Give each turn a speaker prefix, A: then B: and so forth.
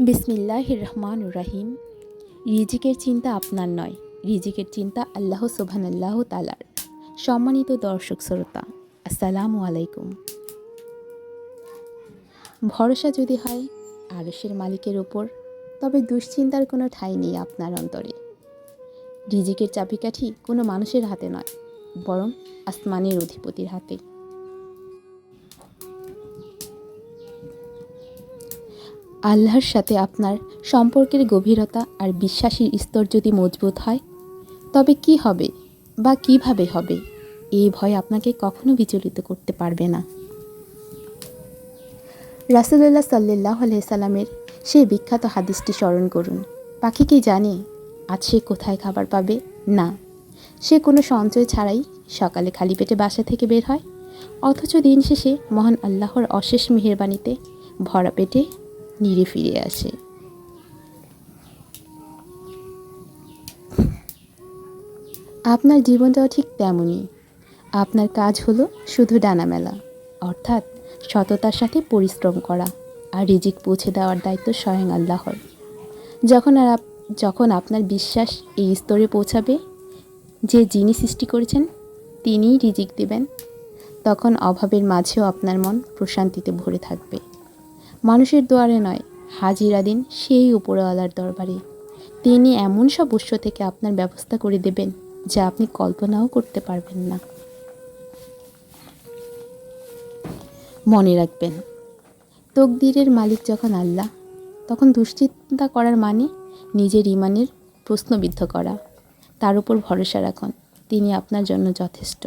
A: বিসমিল্লাহির রহমানির রহিম। রিজিকের চিন্তা আপনার নয়, রিজিকের চিন্তা আল্লাহ সুবহানাল্লাহু তাআলার। সম্মানিত দর্শক শ্রোতা, আসসালামু আলাইকুম। ভরসা যদি হয় আরশের মালিকের ওপর, তবে দুশ্চিন্তার কোনো ঠাঁই নেই আপনার অন্তরে। রিজিকের চাবিকাঠি কোনো মানুষের হাতে নয়, বরং আসমানের অধিপতির হাতে। আল্লাহর সাথে আপনার সম্পর্কের গভীরতা আর বিশ্বাসের স্তর যদি মজবুত হয়, তবে কি হবে বা কিভাবে হবে, এই ভয় আপনাকে কখনো বিচলিত করতে পারবে না। রাসূলুল্লাহ সাল্লাল্লাহু আলাইহি সাল্লামের সেই বিখ্যাত হাদিসটি স্মরণ করুন। পাখি কি জানে আজ সে কোথায় খাবার পাবে? না, সে কোনো সঞ্চয় ছাড়াই সকালে খালি পেটে বাসা থেকে বের হয়, অথচ দিন শেষে মহান আল্লাহর অশেষ মেহেরবানিতে ভরা পেটে নিরে ফিরে আসে। আপনার জীবনটাও ঠিক তেমনই। আপনার কাজ হলো শুধু ডানা মেলা, অর্থাৎ সততার সাথে পরিশ্রম করা, আর রিজিক পৌঁছে দেওয়ার দায়িত্ব স্বয়ং আল্লাহর। যখন আপনার বিশ্বাস এই স্তরে পৌঁছাবে যে যিনি সৃষ্টি করেছেন তিনিই রিজিক দেবেন, তখন অভাবের মাঝেও আপনার মন প্রশান্তিতে ভরে থাকবে। মানুষের দুয়ারে নয়, হাজিরা দিন সেই উপরওয়ালার দরবারে। তিনি এমন সব উৎস থেকে আপনার ব্যবস্থা করে দেবেন যা আপনি কল্পনাও করতে পারবেন না। মনে রাখবেন, তকদিরের মালিক যখন আল্লাহ, তখন দুশ্চিন্তা করার মানে নিজের ঈমানের প্রশ্নবিদ্ধ করা। তার উপর ভরসা রাখুন, তিনি আপনার জন্য যথেষ্ট।